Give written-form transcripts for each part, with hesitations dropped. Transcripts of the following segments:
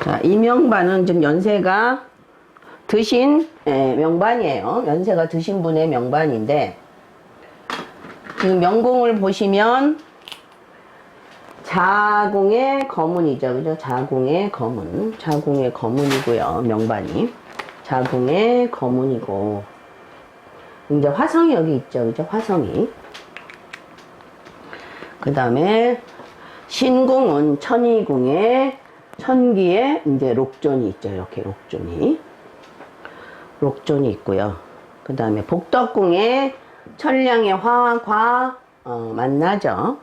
자, 이 명반은 지금 연세가 드신 명반이에요. 연세가 드신 분의 명반인데, 지금 명공을 보시면 자공의 거문이죠. 그죠? 자공의 거문. 자공의 거문이고요. 명반이. 자공의 거문이고. 이제 화성이 여기 있죠. 그죠? 화성이. 그 다음에 신궁은 천이궁에 천기에 이제 록존이 있죠. 이렇게 록존이 있고요. 그 다음에 복덕궁에 천량의 화과 만나죠.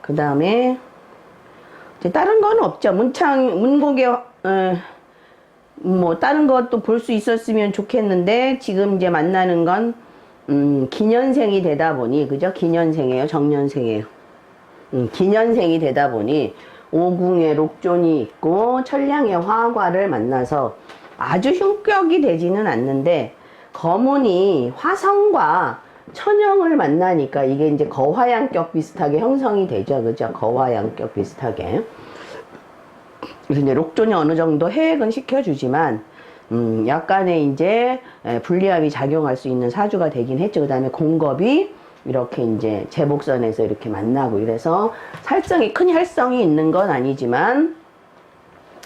그 다음에 다른 건 없죠. 문곡에 뭐 다른 것도 볼 수 있었으면 좋겠는데 지금 이제 만나는 건 기년생이 되다 보니, 그죠? 기년생이에요, 정년생이에요. 기년생이 되다 보니 오궁에 록존이 있고 천량의 화과를 만나서 아주 흉격이 되지는 않는데, 거문이 화성과 천영을 만나니까 이게 이제 거화양격 비슷하게 형성이 되죠. 그죠? 거화양격 비슷하게. 그래서 이제 록존이 어느 정도 해액은 시켜주지만, 약간의 이제 불리함이 작용할 수 있는 사주가 되긴 했죠. 그 다음에 공겁이 이렇게 이제 제복선에서 이렇게 만나고 이래서 큰 혈성이 있는 건 아니지만,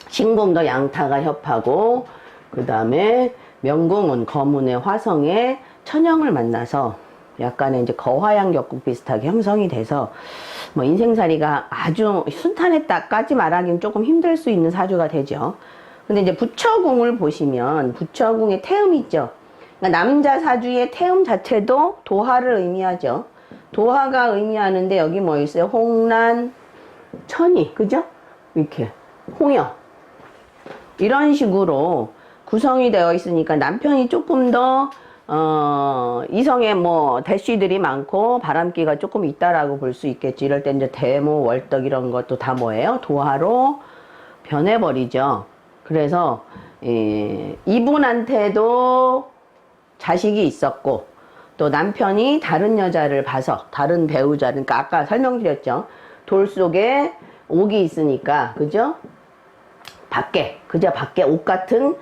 신공도 양타가 협하고, 그 다음에 명궁은 거문의 화성에 천영을 만나서 약간의 이제 거화양격국 비슷하게 형성이 돼서 뭐 인생살이가 아주 순탄했다까지 말하기는 조금 힘들 수 있는 사주가 되죠. 근데 이제 부처궁을 보시면 부처궁에 태음이 있죠. 그러니까 남자 사주의 태음 자체도 도화를 의미하죠. 도화가 의미하는데 여기 뭐 있어요? 홍란, 천이, 그죠? 이렇게 홍여 이런 식으로 구성이 되어 있으니까 남편이 조금 더 이성에 뭐 대쉬들이 많고 바람기가 조금 있다라고 볼 수 있겠지. 이럴 때 이제 대모, 월덕 이런 것도 다 뭐예요? 도화로 변해버리죠. 그래서 이분한테도 자식이 있었고, 또 남편이 다른 여자를 봐서 다른 배우자를, 그러니까 아까 설명드렸죠. 돌 속에 옥이 있으니까, 그죠? 밖에 옷 같은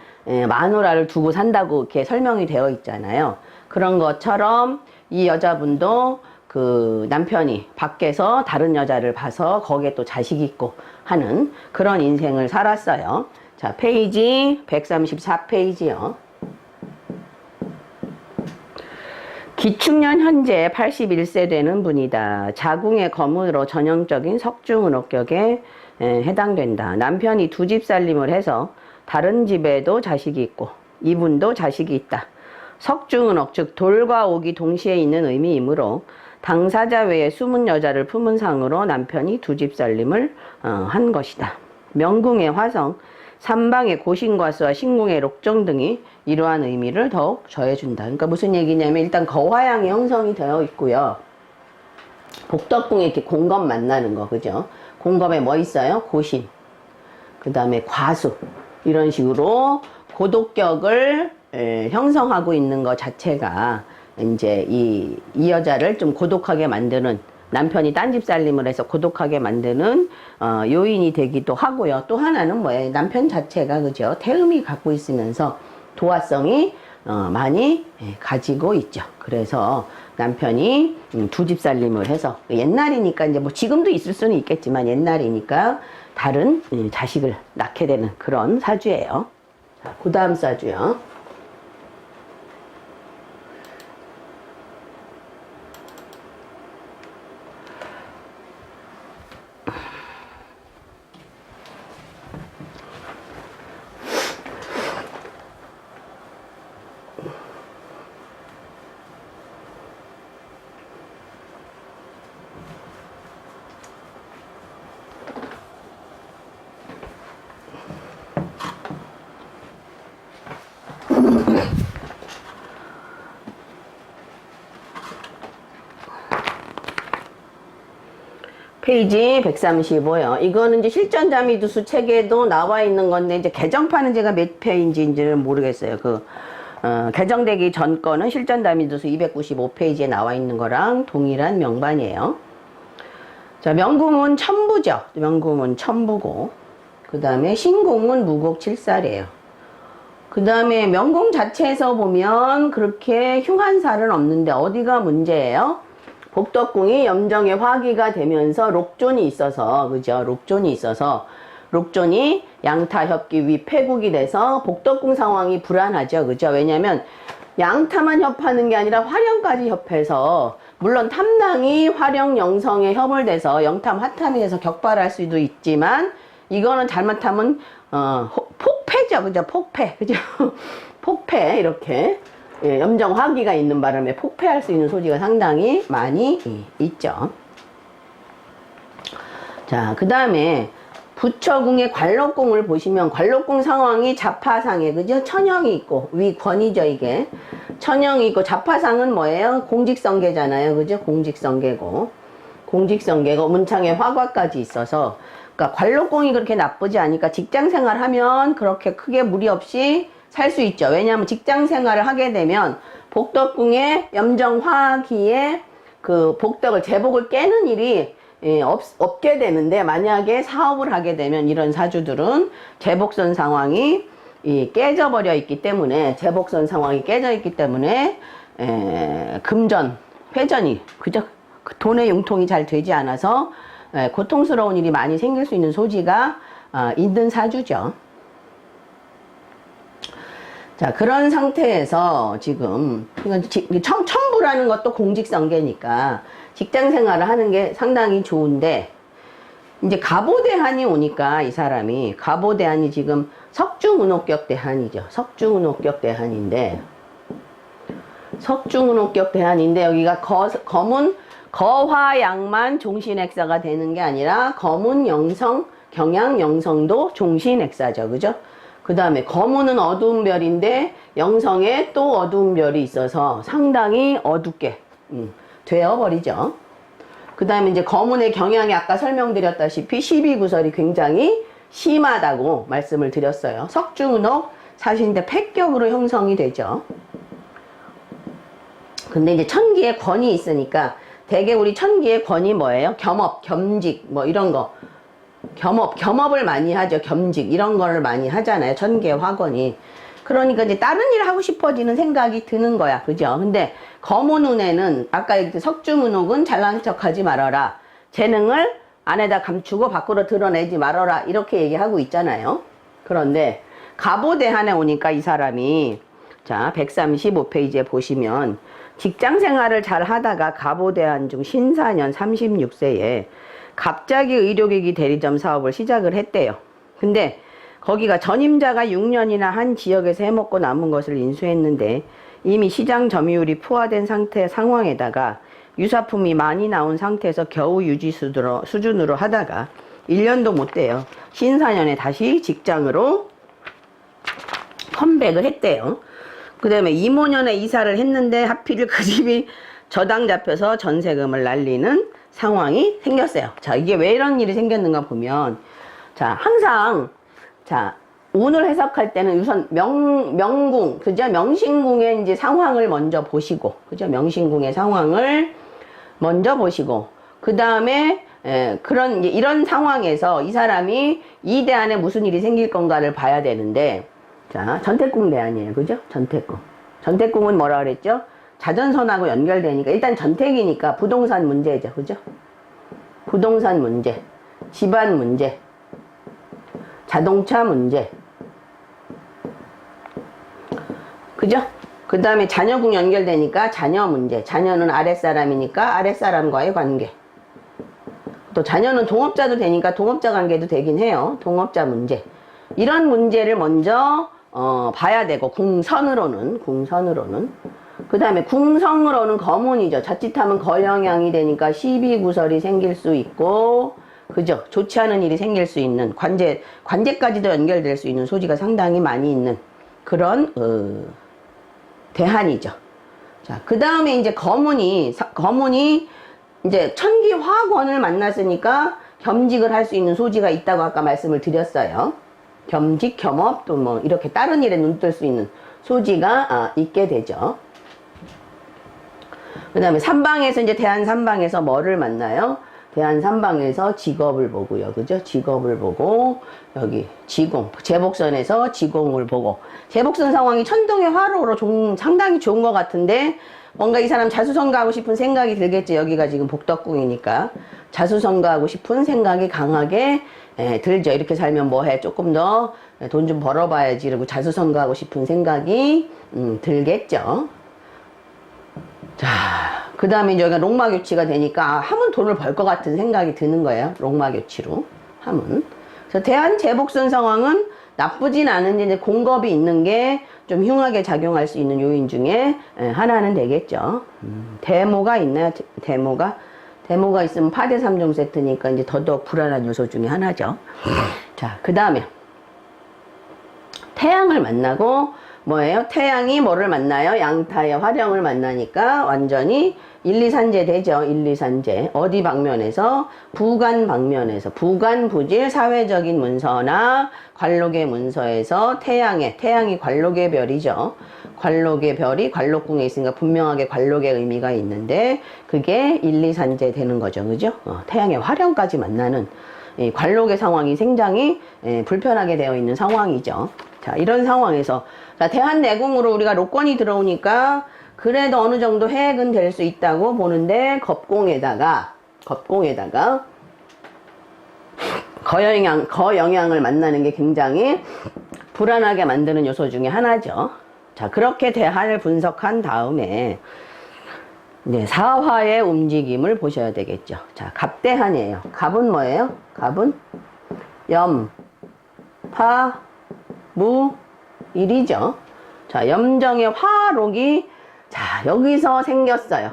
마누라를 두고 산다고 이렇게 설명이 되어 있잖아요. 그런 것처럼 이 여자분도 그 남편이 밖에서 다른 여자를 봐서 거기에 또 자식이 있고 하는 그런 인생을 살았어요. 자, 페이지 134페이지요. 기축년 현재 81세 되는 분이다. 자궁의 거문으로 전형적인 석중은옥격에 해당된다. 남편이 두 집 살림을 해서 다른 집에도 자식이 있고 이분도 자식이 있다. 석중은옥, 즉 돌과 옥이 동시에 있는 의미이므로 당사자 외에 숨은 여자를 품은 상으로 남편이 두 집 살림을 한 것이다. 명궁의 화성, 삼방의 고신과수와 신궁의 록정 등이 이러한 의미를 더욱 더해준다. 그러니까 무슨 얘기냐면 일단 거화양이 형성이 되어 있고요. 복덕궁에 이렇게 공겁 만나는 거, 그죠? 공겁에 뭐 있어요? 고신, 그 다음에 과수, 이런 식으로 고독격을 형성하고 있는 것 자체가 이제 이 여자를 좀 고독하게 만드는, 남편이 딴집 살림을 해서 고독하게 만드는 요인이 되기도 하고요. 또 하나는 뭐예요? 남편 자체가, 그죠? 태음이 갖고 있으면서 도화성이 많이 가지고 있죠. 그래서 남편이 두 집 살림을 해서, 옛날이니까 이제 뭐 지금도 있을 수는 있겠지만 옛날이니까 다른 자식을 낳게 되는 그런 사주예요. 자, 그 다음 사주요. 페이지 135요. 이거는 이제 실전자미두수 책에도 나와 있는 건데, 이제 개정판은 제가 몇 페이지인지는 모르겠어요. 개정되기 전 거는 실전자미두수 295페이지에 나와 있는 거랑 동일한 명반이에요. 자, 명궁은 천부죠. 명궁은 천부고, 그 다음에 신궁은 무곡칠살이에요. 그 다음에 명궁 자체에서 보면 그렇게 흉한 살은 없는데 어디가 문제예요? 복덕궁이 염정의 화기가 되면서 록존이 있어서, 그죠? 록존이 있어서, 록존이 양타, 협기, 위, 패국이 돼서 복덕궁 상황이 불안하죠. 그죠? 왜냐면 양타만 협하는 게 아니라 화령까지 협해서, 물론 탐당이 화령 영성에 협을 돼서 영탐, 화탐이 돼서 격발할 수도 있지만, 이거는 잘못하면, 폭패죠. 그죠? 폭패. 그죠? 폭패. 이렇게. 예, 염정 화기가 있는 바람에 폭패할 수 있는 소지가 상당히 많이 있죠. 자, 그 다음에 부처궁의 관록궁을 보시면 관록궁 상황이 자파상에, 그죠? 천형이 있고, 위권이죠, 이게. 천형이 있고, 자파상은 뭐예요? 공직성계잖아요. 그죠? 공직성계고. 공직성계고, 문창에 화과까지 있어서, 그러니까 관록궁이 그렇게 나쁘지 않으니까 직장 생활 하면 그렇게 크게 무리 없이 살 수 있죠. 왜냐하면 직장 생활을 하게 되면 복덕궁의 염정화기에 그 복덕을, 제복을 깨는 일이 없게 되는데, 만약에 사업을 하게 되면 이런 사주들은 제복선 상황이 깨져버려 있기 때문에, 제복선 상황이 깨져 있기 때문에 금전, 회전이, 그죠? 돈의 융통이 잘 되지 않아서 고통스러운 일이 많이 생길 수 있는 소지가 있는 사주죠. 자, 그런 상태에서 지금 천부라는 것도 공직성계니까 직장 생활을 하는 게 상당히 좋은데, 이제 가보대한이 오니까 이 사람이, 가보대한이 지금 석중은옥격 대한이죠. 석중은옥격 대한인데, 석중은옥격 대한인데 여기가 검은 거화양만 종신액사가 되는 게 아니라 검은 영성, 경양 영성도 종신액사죠. 그죠? 그 다음에 검은은 어두운 별인데 영성에 또 어두운 별이 있어서 상당히 어둡게 되어버리죠. 그 다음에 이제 검은의 경향이 아까 설명드렸다시피 12구설이 굉장히 심하다고 말씀을 드렸어요. 석중은옥 사실인데 패격으로 형성이 되죠. 근데 이제 천기의 권이 있으니까, 대개 우리 천기의 권이 뭐예요? 겸업, 겸직, 뭐 이런 거. 겸업을 많이 하죠. 겸직, 이런 거를 많이 하잖아요. 천기의 화권이. 그러니까 이제 다른 일 하고 싶어지는 생각이 드는 거야. 그죠? 근데 검은운에는, 아까 얘기했던 석중은옥은 잘난 척 하지 말아라. 재능을 안에다 감추고 밖으로 드러내지 말아라. 이렇게 얘기하고 있잖아요. 그런데 가보대한에 오니까 이 사람이, 자, 135페이지에 보시면 직장 생활을 잘 하다가 가보대한 중 신사년 36세에 갑자기 의료기기 대리점 사업을 시작을 했대요. 근데 거기가 전임자가 6년이나 한 지역에서 해먹고 남은 것을 인수했는데 이미 시장 점유율이 포화된 상황에다가 유사품이 많이 나온 상태에서 겨우 유지 수준으로 하다가 1년도 못 돼요. 신사년에 다시 직장으로 컴백을 했대요. 그 다음에 이모년에 이사를 했는데 하필 그 집이 저당 잡혀서 전세금을 날리는 상황이 생겼어요. 자, 이게 왜 이런 일이 생겼는가 보면, 자, 항상, 자, 운을 해석할 때는 우선 명궁, 그죠? 명신궁의 이제 상황을 먼저 보시고, 그죠? 명신궁의 상황을 먼저 보시고, 그 다음에, 이런 상황에서 이 사람이 이 대안에 무슨 일이 생길 건가를 봐야 되는데, 자, 전택궁 대안이에요. 그죠? 전택궁. 전택궁은 뭐라 그랬죠? 자전선하고 연결되니까, 일단 전택이니까 부동산 문제죠. 그죠? 부동산 문제, 집안 문제, 자동차 문제. 그죠? 그 다음에 자녀궁 연결되니까 자녀 문제. 자녀는 아랫사람이니까 아랫사람과의 관계. 또 자녀는 동업자도 되니까 동업자 관계도 되긴 해요. 동업자 문제. 이런 문제를 먼저 봐야 되고, 궁선으로는. 그 다음에 궁성으로는 거문이죠. 자칫하면 거영향이 되니까 12구설이 생길 수 있고, 그죠? 좋지 않은 일이 생길 수 있는, 관제까지도 연결될 수 있는 소지가 상당히 많이 있는 그런 대한이죠. 자, 그 다음에 이제 거문이 이제 천기화권을 만났으니까 겸직을 할 수 있는 소지가 있다고 아까 말씀을 드렸어요. 겸직, 겸업, 또 뭐 이렇게 다른 일에 눈뜰 수 있는 소지가 있게 되죠. 그 다음에 삼방에서 이제 대한 삼방에서 뭐를 만나요? 대한 삼방에서 직업을 보고요. 그죠? 직업을 보고, 여기 지공, 제복선에서 지공을 보고, 제복선 상황이 천동의 화로로 상당히 좋은 것 같은데, 뭔가 이 사람 자수성가하고 싶은 생각이 들겠죠. 여기가 지금 복덕궁이니까. 자수성가하고 싶은 생각이 강하게 들죠. 이렇게 살면 뭐해? 조금 더 돈 좀 벌어봐야지. 이러고 자수성가하고 싶은 생각이 들겠죠. 자, 그 다음에 이제 여기가 록마교치가 되니까 하면 돈을 벌 것 같은 생각이 드는 거예요. 록마교치로 하면. 그래서 대한제복선 상황은 나쁘진 않은데 이제 공겁이 있는 게 좀 흉하게 작용할 수 있는 요인 중에 하나는 되겠죠. 대모가 있나요? 대모가 있으면 파대 3종 세트니까 이제 더더욱 불안한 요소 중에 하나죠. 자, 그 다음에 태양을 만나고 뭐예요? 태양이 뭐를 만나요? 양타의 화령을 만나니까 완전히 1, 2, 산재 되죠. 1, 2, 산재. 어디 방면에서? 부관 방면에서. 부관, 부질, 사회적인 문서나 관록의 문서에서 태양이 관록의 별이죠. 관록의 별이 관록궁에 있으니까 분명하게 관록의 의미가 있는데 그게 1, 2, 산재 되는 거죠. 그죠? 태양의 화령까지 만나는 이 관록의 상황이 굉장히 불편하게 되어 있는 상황이죠. 자, 이런 상황에서 자, 대한내궁으로 우리가 록권이 들어오니까 그래도 어느 정도 해액은 될 수 있다고 보는데 겁공에다가 거영향을 만나는 게 굉장히 불안하게 만드는 요소 중에 하나죠. 자, 그렇게 대한을 분석한 다음에 이제 사화의 움직임을 보셔야 되겠죠. 자, 갑대한이에요. 갑은 뭐예요? 갑은 염, 파, 무, 일이죠. 자, 염정의 화록이 자, 여기서 생겼어요.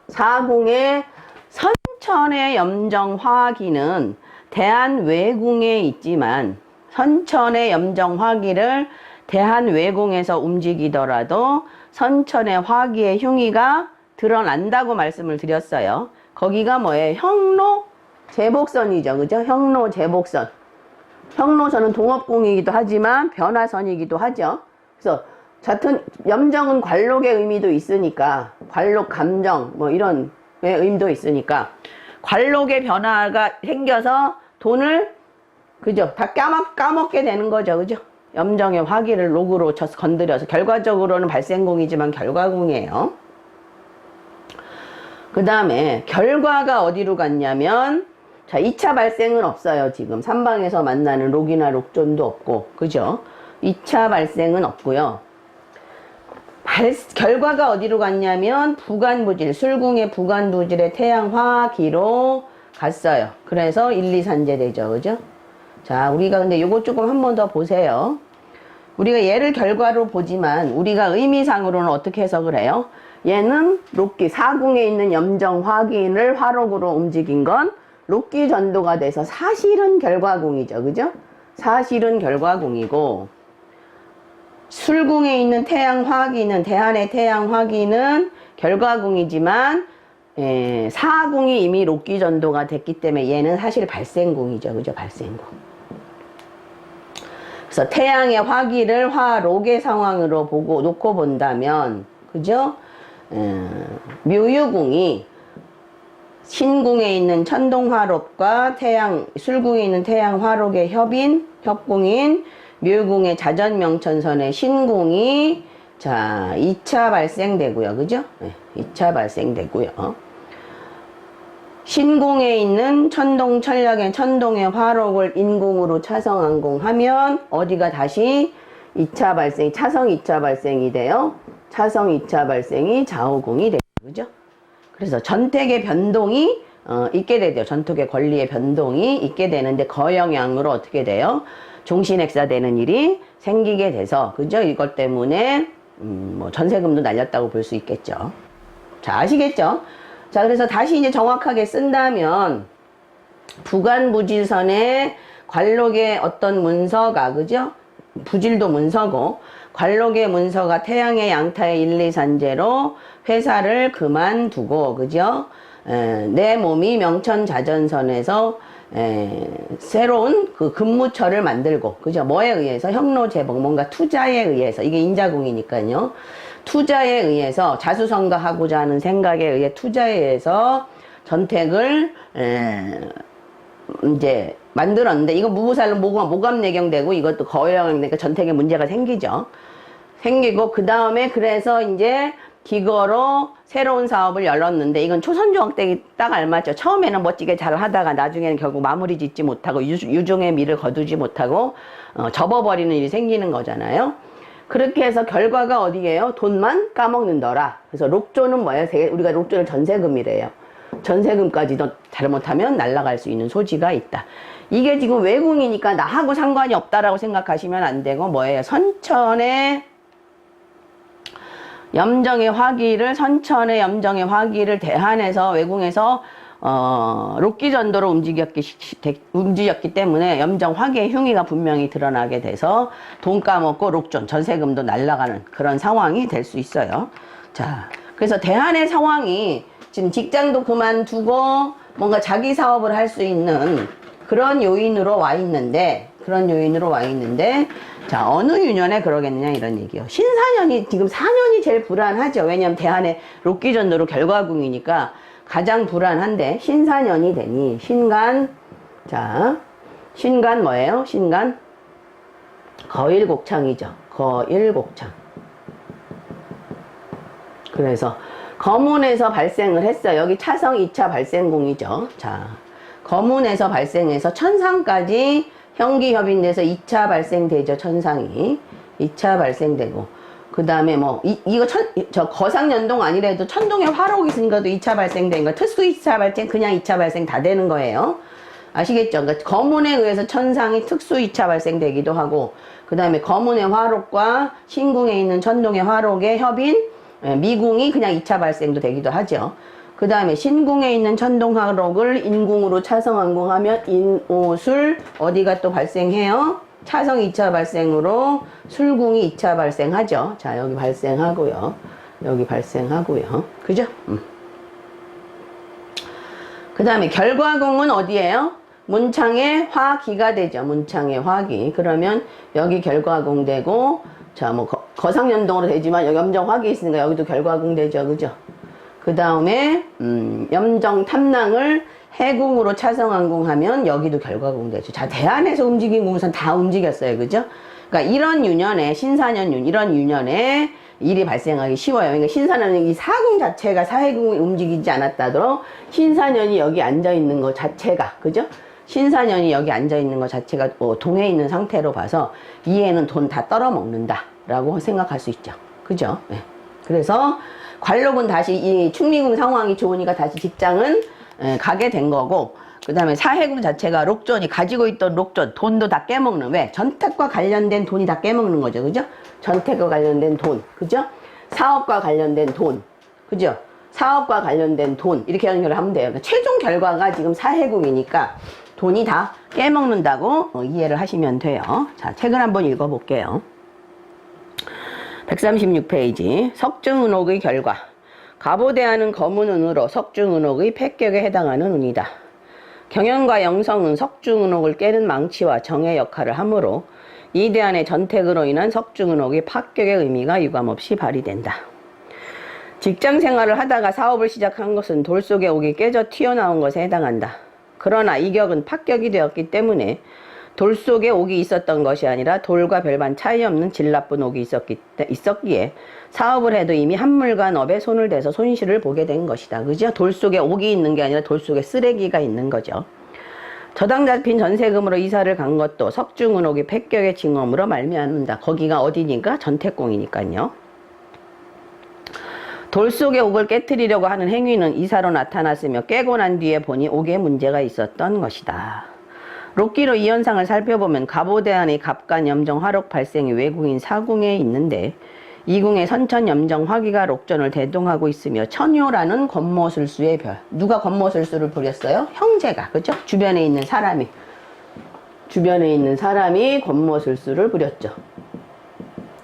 사궁의 선천의 염정화기는 대한외궁에 있지만 선천의 염정화기를 대한외궁에서 움직이더라도 선천의 화기의 흉의가 드러난다고 말씀을 드렸어요. 거기가 뭐예요? 형로제복선이죠. 그죠? 형로제복선. 형로선은 동업궁이기도 하지만 변화선이기도 하죠. 그래서 같은 염정은 관록의 의미도 있으니까 관록 감정 뭐 이런 의미도 있으니까 관록의 변화가 생겨서 돈을 그죠? 다 까먹게 되는 거죠. 그죠? 염정의 화기를 록으로 건드려서 결과적으로는 발생궁이지만 결과궁이에요. 그 다음에 결과가 어디로 갔냐면 자, 2차 발생은 없어요. 지금 삼방에서 만나는 록이나 록존도 없고 그죠? 2차 발생은 없고요. 결과가 어디로 갔냐면 부관부질, 술궁의 부관부질의 태양화기로 갔어요. 그래서 1, 2, 산재 되죠. 그죠? 자, 우리가 근데 요거 조금 한 번 더 보세요. 우리가 얘를 결과로 보지만 우리가 의미상으로는 어떻게 해석을 해요? 얘는 록기, 사궁에 있는 염정화기를 화록으로 움직인 건 록기 전도가 돼서 사실은 결과궁이죠. 그죠? 사실은 결과궁이고 술궁에 있는 태양화기는 대한의 태양화기는 결과궁이지만 사궁이 이미 록기 전도가 됐기 때문에 얘는 사실 발생궁이죠. 그죠? 발생궁. 그래서 태양의 화기를 화록의 상황으로 놓고 본다면 그죠? 묘유궁이 신궁에 있는 천동화록과 술궁에 있는 태양화록의 협궁인 묘궁의 자전명천선의 신궁이 자 2차 발생되고요. 그죠? 네, 2차 발생되고요. 신궁에 있는 천동천략의 천동의 화록을 인궁으로 차성안궁하면 어디가 다시 2차 발생, 차성 2차 발생이 돼요. 차성 2차 발생이 좌우궁이 되죠. 그죠? 그래서 전택의 변동이 있게 되죠. 전택의 권리의 변동이 있게 되는데 거영향으로 어떻게 돼요? 종신액사되는 일이 생기게 돼서 그죠? 이것 때문에 뭐 전세금도 날렸다고 볼 수 있겠죠. 자, 아시겠죠? 자, 그래서 다시 이제 정확하게 쓴다면 부관부질선의 관록의 어떤 문서가 그죠? 부질도 문서고 관록의 문서가 태양의 양타의 1, 2, 산재로 회사를 그만두고 그죠? 내 몸이 명천자전선에서 새로운 그 근무처를 만들고 그죠? 뭐에 의해서? 형로제복, 뭔가 투자에 의해서 이게 인자궁이니까요. 투자에 의해서 자수성가하고자 하는 생각에 의해 투자에 의해서 전택을 이제 만들었는데, 이거 무부살로 모감내경되고 이것도 거열형이니까 전택에 문제가 생기죠. 생기고, 그 다음에 그래서 이제 기거로 새로운 사업을 열었는데, 이건 초선종학대기 딱 알맞죠. 처음에는 멋지게 잘 하다가 나중에는 결국 마무리 짓지 못하고 유종의 미를 거두지 못하고 접어버리는 일이 생기는 거잖아요. 그렇게 해서 결과가 어디예요? 돈만 까먹는더라. 그래서 록조는 뭐예요? 우리가 록조를 전세금이래요. 전세금까지도 잘못하면 날아갈 수 있는 소지가 있다. 이게 지금 외궁이니까 나하고 상관이 없다라고 생각하시면 안 되고, 뭐예요? 선천의 염정의 화기를 대한해서 외궁에서 록기전도로 움직였기 때문에 염정 화기의 흉의가 분명히 드러나게 돼서 돈 까먹고 록존 전세금도 날아가는 그런 상황이 될 수 있어요. 자, 그래서 대한의 상황이 지금 직장도 그만두고 뭔가 자기 사업을 할 수 있는 그런 요인으로 와 있는데, 자, 어느 유년에 그러겠냐 이런 얘기요. 신사년이 지금 4년이 제일 불안하죠. 왜냐면 대한의 록기전도로 결과궁이니까 가장 불안한데, 신사년이 되니 신간, 자, 신간 뭐예요? 신간 거일곡창이죠. 거일곡창. 그래서 거문에서 발생을 했어요. 여기 차성 2차 발생궁이죠. 자, 거문에서 발생해서 천상까지 형기협인돼서 2차 발생되죠. 천상이 2차 발생되고, 그 다음에 뭐 저 거상연동 아니래도 천동에 화록이 있으니까도 2차 발생된 거, 특수 2차 발생, 그냥 2차 발생 다 되는 거예요. 아시겠죠? 그러니까 거문에 의해서 천상이 특수 2차 발생되기도 하고, 그 다음에 거문의 화록과 신궁에 있는 천동의 화록의 협인 미궁이 그냥 2차 발생도 되기도 하죠. 그 다음에 신궁에 있는 천동화록을 인궁으로 차성한궁하면 인오술 어디가 또 발생해요? 차성 2차 발생으로 술궁이 2차 발생하죠. 자, 여기 발생하고요. 여기 발생하고요. 그죠? 그 다음에 결과궁은 어디예요? 문창의 화기가 되죠. 문창의 화기. 그러면 여기 결과궁 되고, 자, 뭐 거상연동으로 되지만 여기 염정 화기 있으니까 여기도 결과궁 되죠. 그죠? 그 다음에 염정 탐낭을 해궁으로 차성한궁 하면 여기도 결과궁 되죠. 자, 대안에서 움직인 궁선 다 움직였어요. 그죠? 그러니까 이런 유년에, 신사년윤, 이런 유년에 일이 발생하기 쉬워요. 그러니까 신사년이 이 사궁 자체가 사해궁이 움직이지 않았다도 신사년이 여기 앉아있는 것 자체가, 그죠? 신사년이 여기 앉아있는 것 자체가 동해 있는 상태로 봐서 이 애는 돈 다 떨어먹는다 라고 생각할 수 있죠. 그죠? 네. 그래서 관록은 다시 이 충미궁 상황이 좋으니까 다시 직장은 가게 된 거고, 그 다음에 사해궁 자체가 록존이 가지고 있던 록존 돈도 다 깨먹는, 왜? 전택과 관련된 돈이 다 깨먹는 거죠. 그죠? 전택과 관련된 돈, 그죠? 사업과 관련된 돈, 그죠? 사업과 관련된 돈, 이렇게 연결을 하면 돼요. 그러니까 최종 결과가 지금 사해궁이니까 돈이 다 깨먹는다고 이해를 하시면 돼요. 자, 책을 한번 읽어볼게요. 136페이지. 석중은옥의 결과. 가보대하는 검은운으로 석중은옥의 폐격에 해당하는 운이다. 경연과 영성은 석중은옥을 깨는 망치와 정의 역할을 하므로 이 대안의 전택으로 인한 석중은옥의 파격의 의미가 유감없이 발휘된다. 직장 생활을 하다가 사업을 시작한 것은 돌 속의 옥이 깨져 튀어나온 것에 해당한다. 그러나 이 격은 파격이 되었기 때문에 돌 속에 옥이 있었던 것이 아니라 돌과 별반 차이 없는 질 나쁜 옥이 있었기에 사업을 해도 이미 한물간 업에 손을 대서 손실을 보게 된 것이다. 그죠? 돌 속에 옥이 있는 게 아니라 돌 속에 쓰레기가 있는 거죠. 저당 잡힌 전세금으로 이사를 간 것도 석중은옥이 폐격의 징험으로 말미암는다. 거기가 어디니까? 전택궁이니까요. 돌 속의 옥을 깨트리려고 하는 행위는 이사로 나타났으며 깨고 난 뒤에 보니 옥에 문제가 있었던 것이다. 록기로 이 현상을 살펴보면 가보대안의 갑간 염정 화록 발생이 외궁인 사궁에 있는데 이 궁의 선천 염정 화기가 록전을 대동하고 있으며 천효라는 권모술수의 별. 누가 권모술수를 부렸어요? 형제가. 그죠? 주변에 있는 사람이 권모술수를 부렸죠.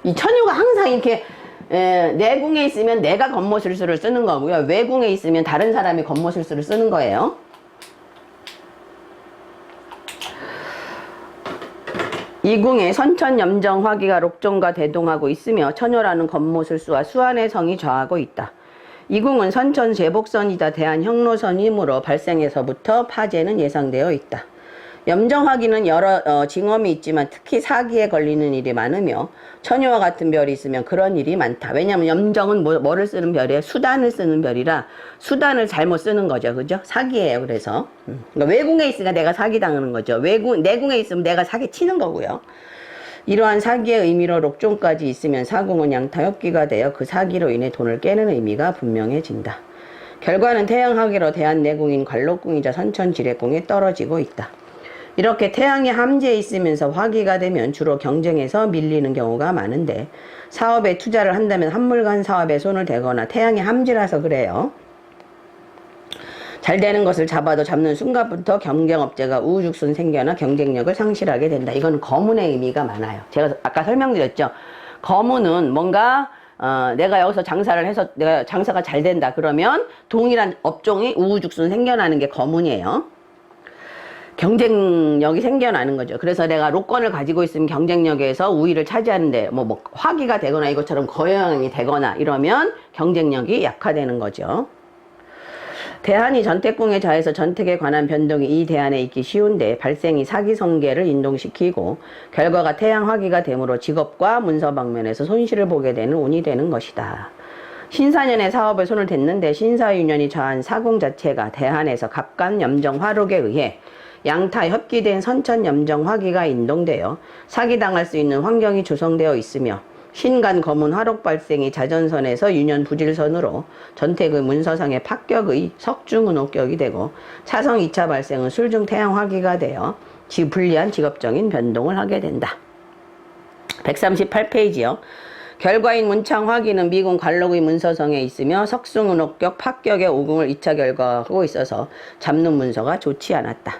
이 천효가 항상 이렇게 내 궁에 있으면 내가 권모술수를 쓰는 거고요. 외궁에 있으면 다른 사람이 권모술수를 쓰는 거예요. 이 궁에 선천 염정 화기가 록종과 대동하고 있으며 천효라는 권모술수와 수안의 성이 좌하고 있다. 이궁은 선천 제복선이다 대한 형로선이므로 발생에서부터 파재는 예상되어 있다. 염정화기는 여러 징험이 있지만 특히 사기에 걸리는 일이 많으며 처녀와 같은 별이 있으면 그런 일이 많다. 왜냐하면 염정은 뭐를 쓰는 별이에요? 수단을 쓰는 별이라 수단을 잘못 쓰는 거죠. 그죠? 사기예요. 그래서 그러니까 외궁에 있으니까 내가 사기당하는 거죠. 내궁에 있으면 내가 사기 치는 거고요. 이러한 사기의 의미로 록종까지 있으면 사궁은 양타협기가 되어 그 사기로 인해 돈을 깨는 의미가 분명해진다. 결과는 태양화기로 대한내궁인 관록궁이자 선천지례궁에 떨어지고 있다. 이렇게 태양이 함재에 있으면서 화기가 되면 주로 경쟁에서 밀리는 경우가 많은데 사업에 투자를 한다면 한물간 사업에 손을 대거나 태양이 함지라서 그래요. 잘 되는 것을 잡아도 잡는 순간부터 경쟁업체가 우후죽순 생겨나 경쟁력을 상실하게 된다. 이건 거문의 의미가 많아요. 제가 아까 설명드렸죠. 거문은 뭔가 내가 여기서 장사를 해서 내가 장사가 잘 된다 그러면 동일한 업종이 우후죽순 생겨나는 게 거문이에요. 경쟁력이 생겨나는 거죠. 그래서 내가 로건을 가지고 있으면 경쟁력에서 우위를 차지하는데 뭐 화기가 되거나 이것처럼 거영이 되거나 이러면 경쟁력이 약화되는 거죠. 대한이 전택궁에 자해서 전택에 관한 변동이 이 대안에 있기 쉬운데 발생이 사기성계를 인동시키고 결과가 태양화기가 되므로 직업과 문서 방면에서 손실을 보게 되는 운이 되는 것이다. 신사년의 사업에 손을 댔는데 신사유년이 좌한 사궁 자체가 대한에서 갑간 염정 화록에 의해 양타 협기된 선천 염정 화기가 인동되어 사기당할 수 있는 환경이 조성되어 있으며 신간 거문 화록 발생이 자전선에서 유년 부질선으로 전택의 문서상의 합격의 석중은옥격이 되고 차성 2차 발생은 술중 태양 화기가 되어 불리한 직업적인 변동을 하게 된다. 138페이지요. 결과인 문창 화기는 미궁 관록의 문서성에 있으며 석승은옥격 합격의 오궁을 2차 결과하고 있어서 잡는 문서가 좋지 않았다.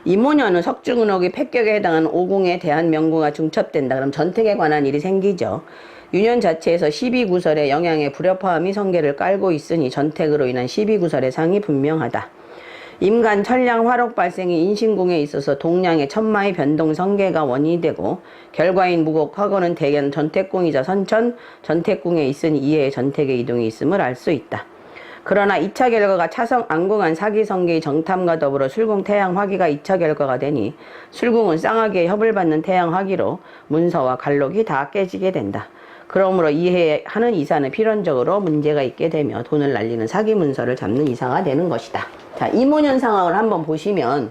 이모년은 석중은옥이 폐격에 해당하는 오궁에 대한 명구가 중첩된다. 그럼 전택에 관한 일이 생기죠. 유년 자체에서 12구설의 영향에 불협화음이 성계를 깔고 있으니 전택으로 인한 12구설의 상이 분명하다. 임간 천량 화록 발생이 인신궁에 있어서 동량의 천마의 변동 성계가 원인이 되고 결과인 무곡 화거는 대견 전택궁이자 선천 전택궁에 있으니 이에 전택의 이동이 있음을 알 수 있다. 그러나 2차 결과가 차성 안궁한 사기성계의 정탐과 더불어 술궁 태양 화기가 2차 결과가 되니 술궁은 쌍화기의 협을 받는 태양 화기로 문서와 관록이 다 깨지게 된다. 그러므로 이해하는 이사는 필연적으로 문제가 있게 되며 돈을 날리는 사기 문서를 잡는 이사가 되는 것이다. 자, 이모년 상황을 한번 보시면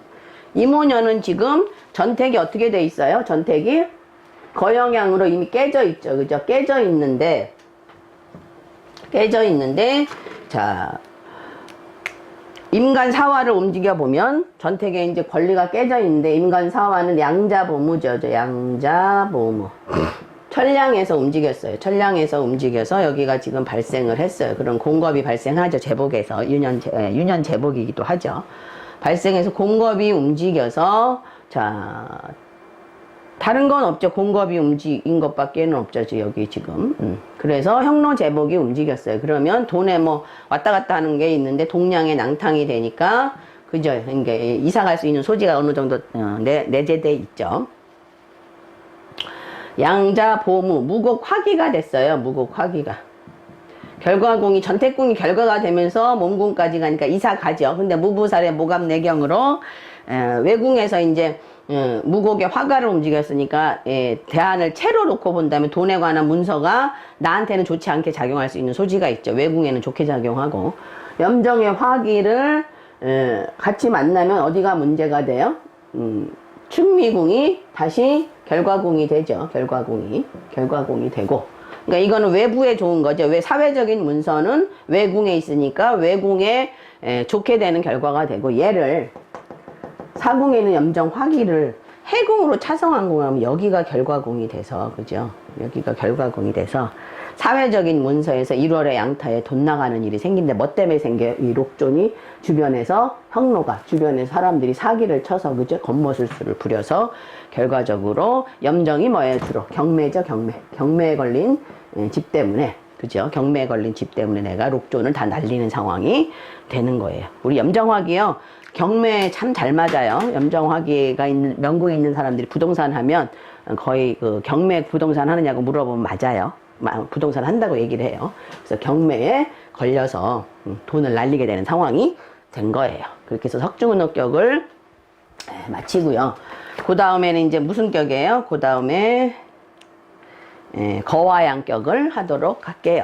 이모년은 지금 전택이 어떻게 돼 있어요? 전택이 거영향으로 이미 깨져 있죠. 그죠? 깨져 있는데 자, 임간사화를 움직여보면 전택에 이제 권리가 깨져 있는데 임간사화는 양자보무죠. 양자보무. 천량에서 움직였어요. 천량에서 움직여서 여기가 지금 발생을 했어요. 그런 공겁이 발생하죠. 제복에서. 유년 제복이기도 하죠. 발생해서 공겁이 움직여서 자, 다른 건 없죠. 공겁이 움직인 것밖에는 없죠. 여기 지금. 그래서 형로 제복이 움직였어요. 그러면 돈에 뭐 왔다 갔다 하는 게 있는데 동량의 낭탕이 되니까 그죠. 그러니까 이사 갈 수 있는 소지가 어느 정도 내재돼 있죠. 양자 보무 무곡 화기가 됐어요. 무곡 화기가. 결과궁이 전택궁이 결과가 되면서 몸궁까지 가니까 이사 가죠. 근데 무부살의 모갑내경으로 외궁에서 이제 무곡의 화가를 움직였으니까 대안을 채로 놓고 본다면 돈에 관한 문서가 나한테는 좋지 않게 작용할 수 있는 소지가 있죠. 외궁에는 좋게 작용하고 염정의 화기를 같이 만나면 어디가 문제가 돼요? 충미궁이 다시 결과궁이 되죠. 결과궁이 되고 그러니까 이거는 외부에 좋은 거죠. 왜 사회적인 문서는 외궁에 있으니까 외궁에 좋게 되는 결과가 되고 얘를 사궁에는 염정 화기를 해궁으로 차성한궁하면 여기가 결과궁이 돼서 그죠? 여기가 결과궁이 돼서 사회적인 문서에서 1월에 양타에 돈 나가는 일이 생긴데 뭐 때문에 생겨요? 이 록존이 주변에서 형로가 주변에 사람들이 사기를 쳐서 그죠? 겉모술수를 부려서 결과적으로 염정이 뭐예요? 주로 경매죠. 경매에 걸린 집 때문에 그죠? 경매에 걸린 집 때문에 내가 록존을 다 날리는 상황이 되는 거예요. 우리 염정화기요. 경매에 참 잘 맞아요. 염정화기가 있는 명궁에 있는 사람들이 부동산 하면 거의 그 경매 부동산 하느냐고 물어보면 맞아요. 부동산 한다고 얘기를 해요. 그래서 경매에 걸려서 돈을 날리게 되는 상황이 된 거예요. 그렇게 해서 석중은옥격을 마치고요. 그 다음에는 이제 무슨 격이에요? 그 다음에 거화양격을 하도록 할게요.